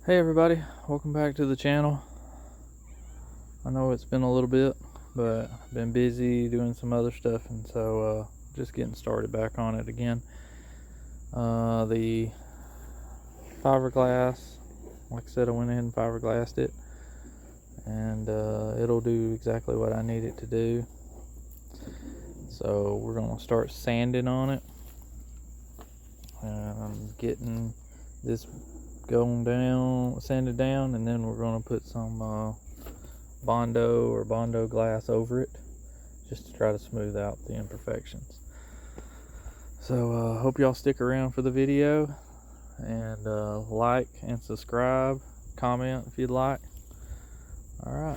Hey everybody, welcome back to the channel. I know it's been a little bit, but I've been busy doing some other stuff, and so just getting started back on it again. The fiberglass, like I said, I went ahead and fiberglassed it, and it'll do exactly what I need it to do. So we're going to start sanding on it. I'm getting this going down, sanded down, and then we're going to put some Bondo glass over it, just to try to smooth out the imperfections. So hope y'all stick around for the video, and like and subscribe, comment if you'd like. All right.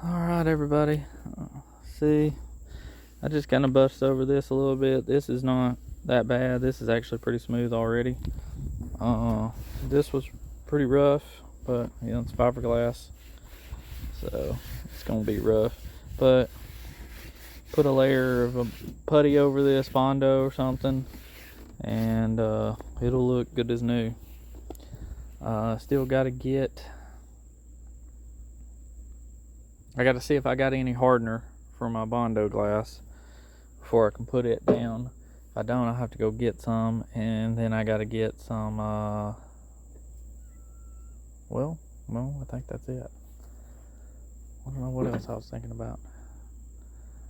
All right, everybody. See, I just kind of bust over this a little bit. This is not that bad. This is actually pretty smooth already. This was pretty rough, but you know, it's fiberglass, so it's gonna be rough. But put a layer of a putty over this Bondo or something, and it'll look good as new. Still got to get, I got to see if I got any hardener for my Bondo glass before I can put it down. If I don't, I'll have to go get some, and then I got to get some, well, no, I think that's it. I don't know what else I was thinking about.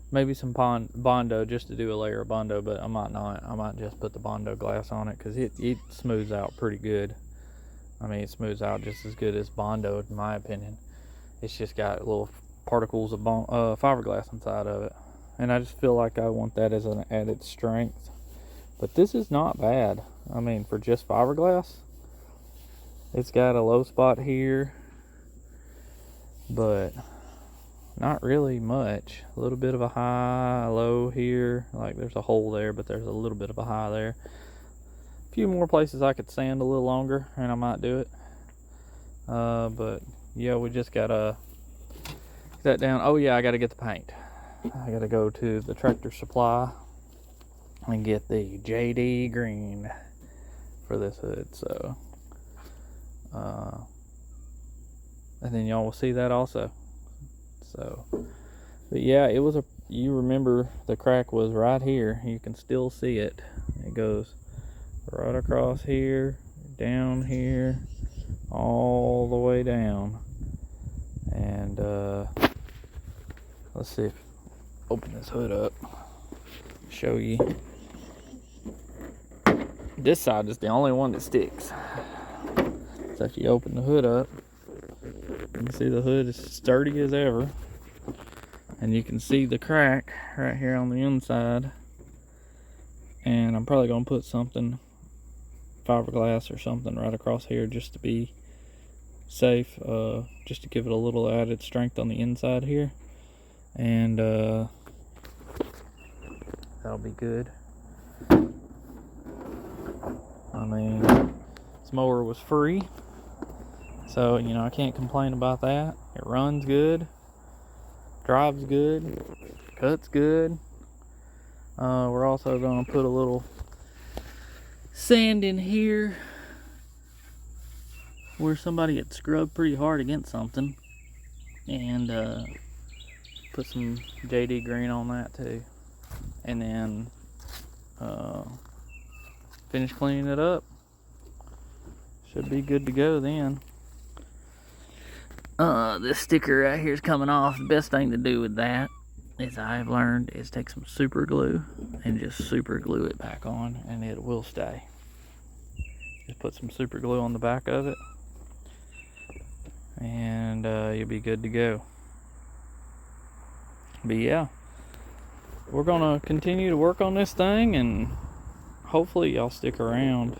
Maybe some Bondo, just to do a layer of Bondo, but I might not. I might just put the Bondo glass on it, because it smooths out pretty good. I mean, it smooths out just as good as Bondo, in my opinion. It's just got little particles of fiberglass inside of it, and I just feel like I want that as an added strength. But this is not bad. I mean, for just fiberglass, it's got a low spot here, but not really much. A little bit of a high, low here, like there's a hole there, but there's a little bit of a high there. A few more places I could sand a little longer, and I might do it. But yeah, we just gotta get that down. Oh yeah, I gotta get the paint. I gotta go to the Tractor Supply and get the JD green for this hood. So and then y'all will see that also. So, but yeah, it was you remember the crack was right here. You can still see it. It goes right across here, down here, all the way down. And let's see if open this hood up, show you. This side is the only one that sticks. So if you open the hood up, you can see the hood is sturdy as ever, and you can see the crack right here on the inside. And I'm probably gonna put something, fiberglass or something, right across here just to be safe, just to give it a little added strength on the inside here, and that'll be good. I mean, this mower was free, so you know I can't complain about that. It runs good, drives good, cuts good. We're also going to put a little sand in here where somebody had scrubbed pretty hard against something, and put some JD green on that too, and then finish cleaning it up. Should be good to go then. This sticker right here is coming off. The best thing to do with that, as I've learned, is take some super glue and just super glue it back on, and it will stay. Just put some super glue on the back of it, and you'll be good to go. But yeah, we're gonna continue to work on this thing, and hopefully y'all stick around.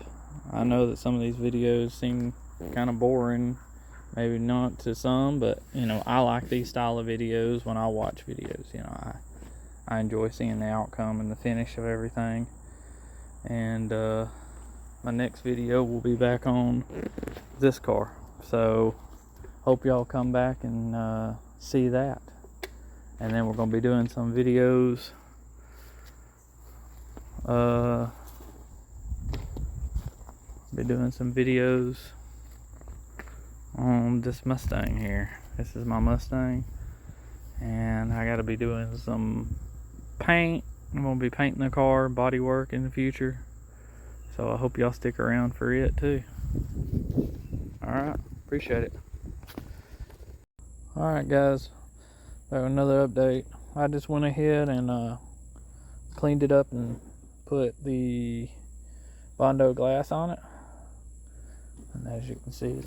I know that some of these videos seem kind of boring, maybe not to some, but you know, I like these style of videos when I watch videos. You know, I enjoy seeing the outcome and the finish of everything. And my next video will be back on this car, so hope y'all come back and see that. And then we're gonna be doing some videos on this Mustang here. This is my Mustang, and I gotta be doing some paint. I'm gonna be painting the car, body work in the future, so I hope y'all stick around for it too. Alright, appreciate it. Alright guys, another update. I just went ahead and cleaned it up and put the Bondo glass on it, and as you can see,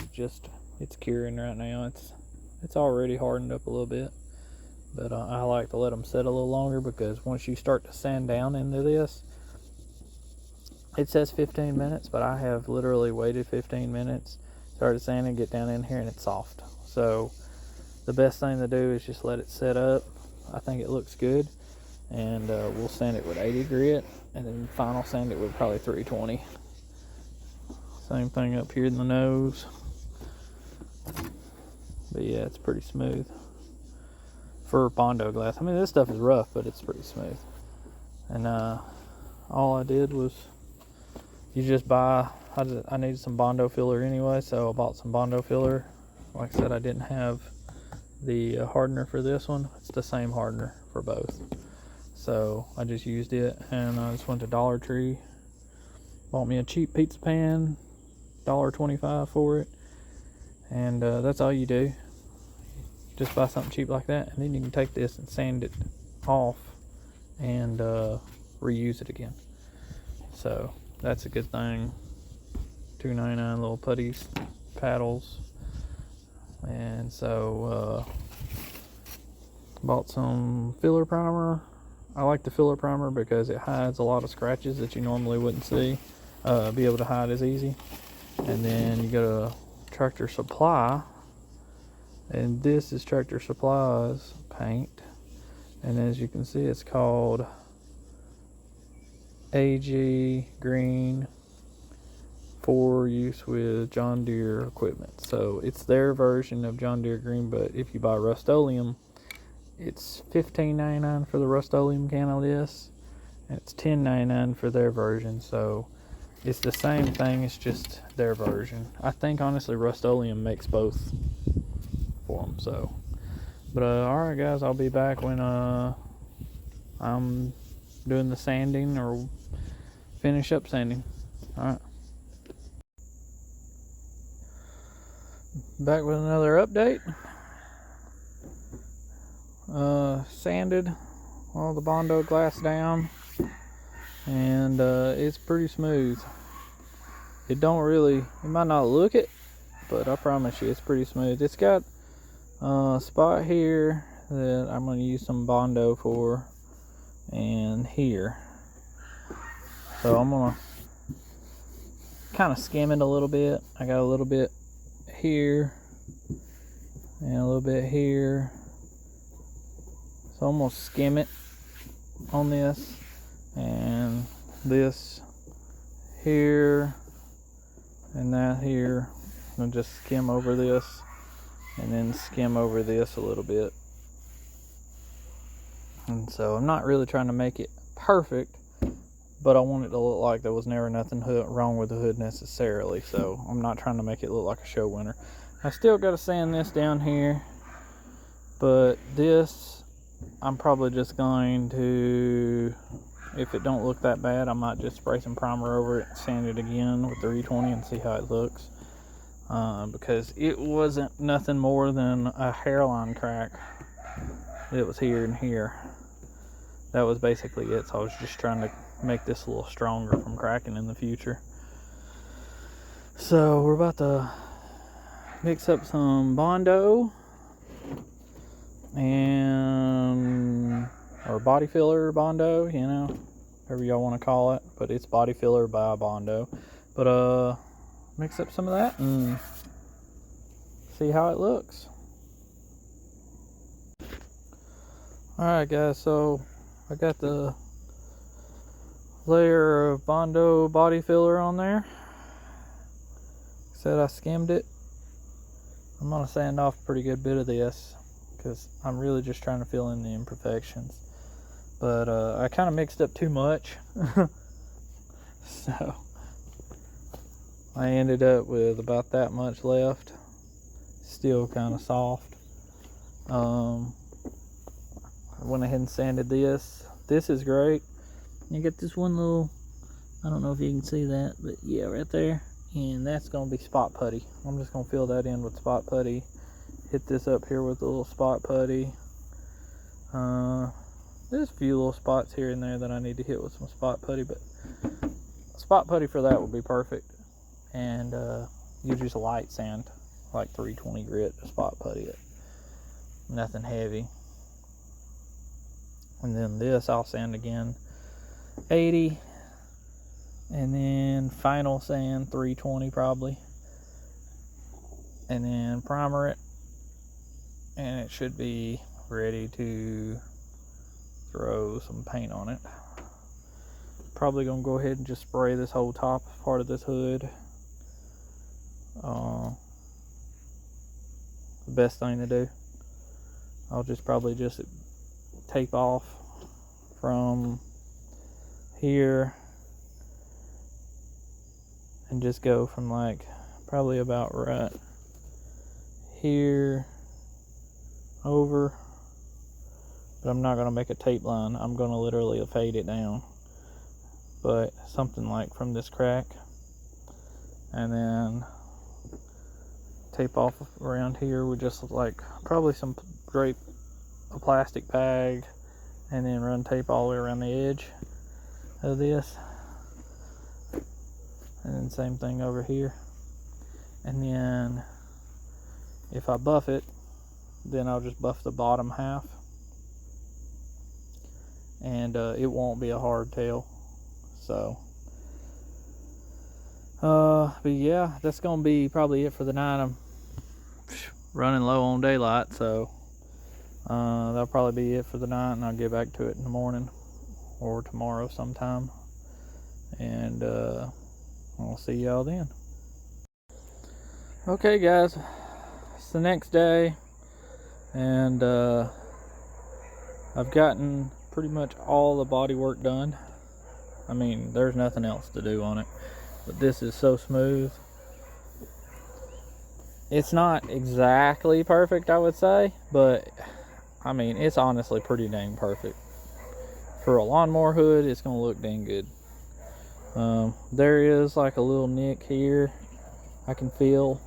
it's curing right now. It's already hardened up a little bit, but I like to let them set a little longer, because once you start to sand down into this, it says 15 minutes, but I have literally waited 15 minutes, started sanding, get down in here, and it's soft. So the best thing to do is just let it set up. I think it looks good, and we'll sand it with 80 grit, and then final sand it with probably 320. Same thing up here in the nose. But yeah, it's pretty smooth for Bondo glass. I mean, this stuff is rough, but it's pretty smooth. And all I did was, you just buy, I needed some Bondo filler anyway, so I bought some Bondo filler. Like I said, I didn't have the hardener for this one. It's the same hardener for both, so I just used it. And I just went to Dollar Tree, bought me a cheap pizza pan, $1.25 for it, and that's all you do. Just buy something cheap like that, and then you can take this and sand it off and reuse it again. So that's a good thing. $2.99 little putties, paddles. And so bought some filler primer. I like the filler primer because it hides a lot of scratches that you normally wouldn't see, be able to hide as easy. And then you go to Tractor Supply, and this is Tractor Supply's paint, and as you can see, it's called AG Green, for use with John Deere equipment. So it's their version of John Deere Green, but if you buy Rust-Oleum, it's $15.99 for the Rust-Oleum can of this, and it's $10.99 for their version. So it's the same thing, it's just their version. I think honestly Rust-Oleum makes both for them. So, but alright guys, I'll be back when I'm doing the sanding or finish up sanding. Alright, back with another update. Sanded all the Bondo glass down, and it's pretty smooth. It might not look it, but I promise you it's pretty smooth. It's got a spot here that I'm going to use some Bondo for, and here. So I'm going to kind of skim it a little bit. I got a little bit here and a little bit here, so I'm gonna skim it on this, and this here and that here. I'm gonna just skim over this, and then skim over this a little bit. And so I'm not really trying to make it perfect, but I want it to look like there was never nothing wrong with the hood necessarily, so I'm not trying to make it look like a show winner. I still got to sand this down here, but this I'm probably just going to, if it don't look that bad, I might just spray some primer over it, sand it again with the 320 and see how it looks, because it wasn't nothing more than a hairline crack. It was here and here. That was basically it, so I was just trying to make this a little stronger from cracking in the future. So we're about to mix up some Bondo and or body filler Bondo, you know, whatever y'all want to call it, but it's body filler by Bondo. But mix up some of that and see how it looks. Alright guys, so I got the layer of Bondo body filler on there. Said I skimmed it. I'm gonna sand off a pretty good bit of this because I'm really just trying to fill in the imperfections. But I kind of mixed up too much. So I ended up with about that much left. Still kind of soft. I went ahead and sanded this. This is great. You get this one little, I don't know if you can see that, but yeah, right there. And that's going to be spot putty. I'm just going to fill that in with spot putty. Hit this up here with a little spot putty. There's a few little spots here and there that I need to hit with some spot putty, but spot putty for that would be perfect. And you just light sand, like 320 grit to spot putty it. Nothing heavy. And then this I'll sand again 80, and then final sand 320 probably, and then primer it, and it should be ready to throw some paint on it. Probably gonna go ahead and just spray this whole top part of this hood. The best thing to do. I'll just probably just tape off from here and just go from like probably about right here over, but I'm not going to make a tape line. I'm going to literally fade it down, but something like from this crack, and then tape off around here with just like probably some drape a plastic bag, and then run tape all the way around the edge of this, and then same thing over here. And then if I buff it, then I'll just buff the bottom half, and it won't be a hard tail. So but yeah, that's gonna be probably it for the night. I'm running low on daylight, so that'll probably be it for the night, and I'll get back to it in the morning or tomorrow sometime, and I'll see y'all then. Okay guys, it's the next day, and I've gotten pretty much all the body work done. I mean, there's nothing else to do on it, but this is so smooth. It's not exactly perfect, I would say, but I mean, it's honestly pretty dang perfect. For a lawnmower hood, it's gonna look dang good. There is like a little nick here I can feel,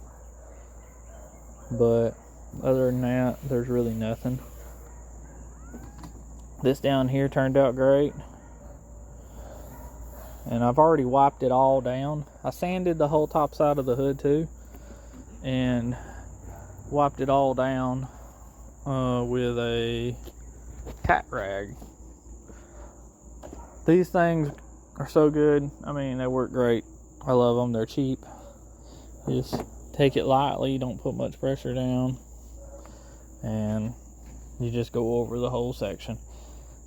but other than that, there's really nothing. This down here turned out great, and I've already wiped it all down. I sanded the whole top side of the hood too, and wiped it all down with a tack rag. These things are so good. I mean, they work great. I love them. They're cheap. You just take it lightly, don't put much pressure down, and you just go over the whole section.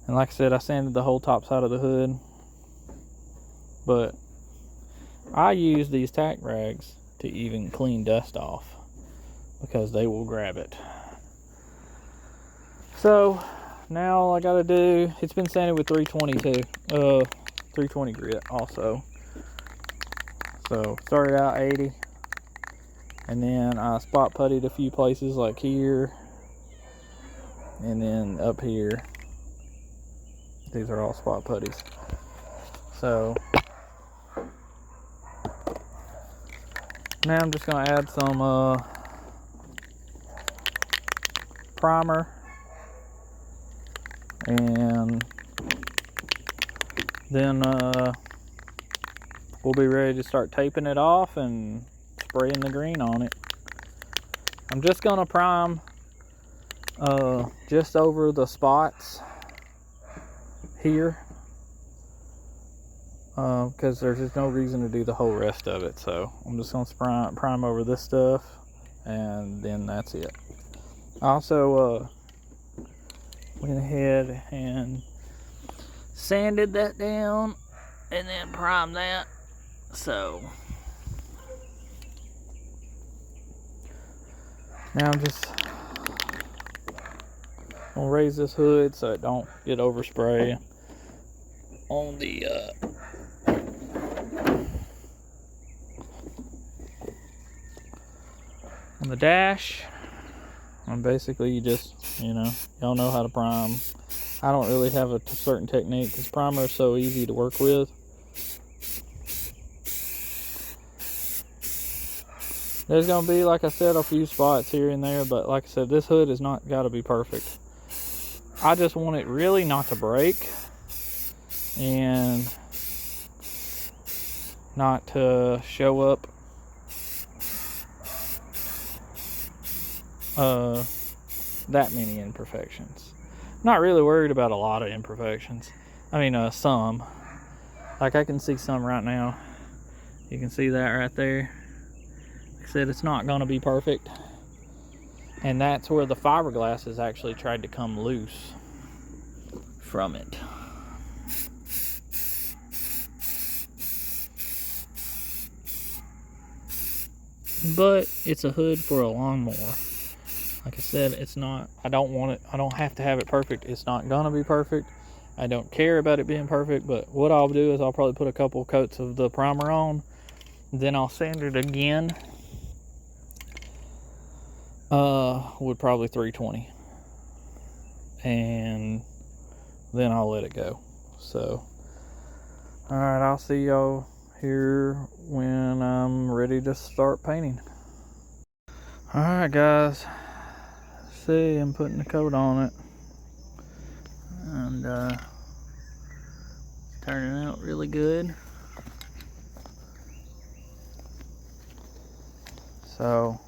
And like I said, I sanded the whole top side of the hood, but I use these tack rags to even clean dust off because they will grab it. So now all I gotta do, it's been sanded with 320 too. 320 grit also. So started out 80, and then I spot puttied a few places like here, and then up here. These are all spot putties. So now I'm just gonna add some primer, and then we'll be ready to start taping it off and spraying the green on it. I'm just gonna prime just over the spots here, because there's just no reason to do the whole rest of it. So I'm just gonna prime over this stuff, and then that's it. I also went ahead and sanded that down and then primed that. So now I'm just gonna raise this hood so it don't get overspray on the dash. And basically you just, y'all know how to prime. I don't really have a certain technique because primer is so easy to work with. There's gonna be, like I said, a few spots here and there, but like I said, this hood is not gotta be perfect. I just want it really not to break and not to show up that many imperfections. Not really worried about a lot of imperfections. I mean, some. Like I can see some right now. You can see that right there. Like I said, it's not gonna be perfect. And that's where the fiberglass has actually tried to come loose from it. But it's a hood for a lawnmower. Like I said, it's not, I don't have to have it perfect. It's not gonna be perfect. I don't care about it being perfect, but what I'll do is I'll probably put a couple coats of the primer on, then I'll sand it again with probably 320, and then I'll let it go. So all right, I'll see y'all here when I'm ready to start painting. All right, guys, see, I'm putting the coat on it, and it's turning out really good. So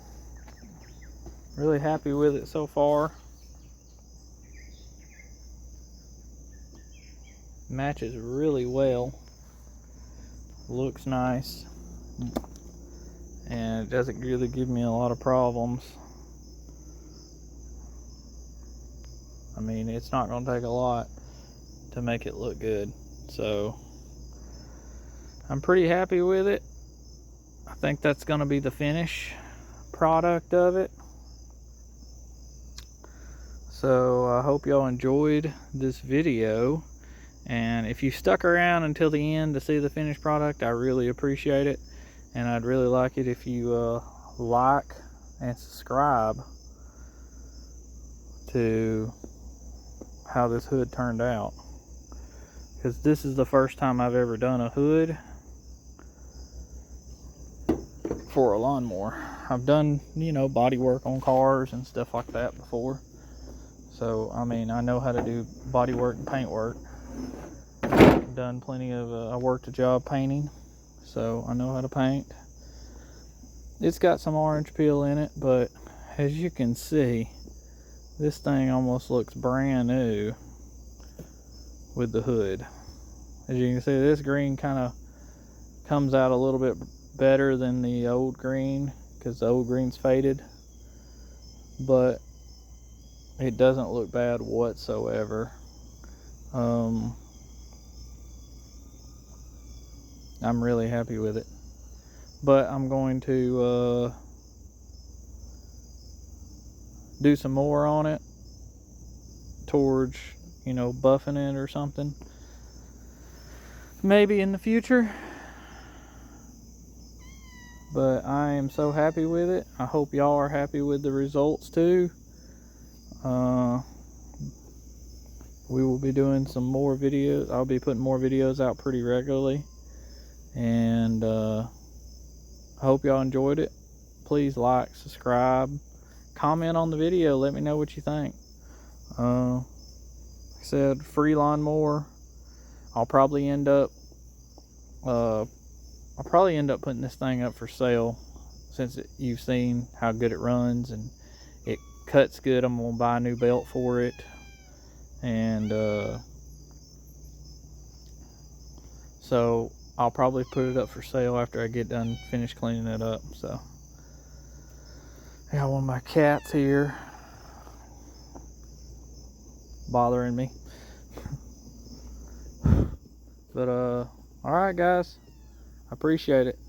really happy with it so far. Matches really well, looks nice, and it doesn't really give me a lot of problems. I mean, it's not going to take a lot to make it look good, so I'm pretty happy with it. I think that's going to be the finish product of it. So I hope y'all enjoyed this video, and if you stuck around until the end to see the finished product, I really appreciate it, and I'd really like it if you like and subscribe to how this hood turned out, because this is the first time I've ever done a hood for a lawnmower. I've done, body work on cars and stuff like that before, so I mean, I know how to do body work and paint work. I've done plenty of I worked a job painting, so I know how to paint. It's got some orange peel in it, but as you can see, this thing almost looks brand new with the hood. As you can see, this green kind of comes out a little bit better than the old green, because the old green's faded, but it doesn't look bad whatsoever. I'm really happy with it, but I'm going to do some more on it towards, buffing it or something. maybe in the future. But I am so happy with it. I hope y'all are happy with the results too. We will be doing some more videos. I'll be putting more videos out pretty regularly. And I hope y'all enjoyed it. Please like, subscribe, comment on the video. Let me know what you think. Like I said, free lawnmower. I'll probably end up putting this thing up for sale, since you've seen how good it runs and it cuts good. I'm gonna buy a new belt for it, and so I'll probably put it up for sale after I get done finish cleaning it up. So I got one of my cats here bothering me. But all right guys, I appreciate it.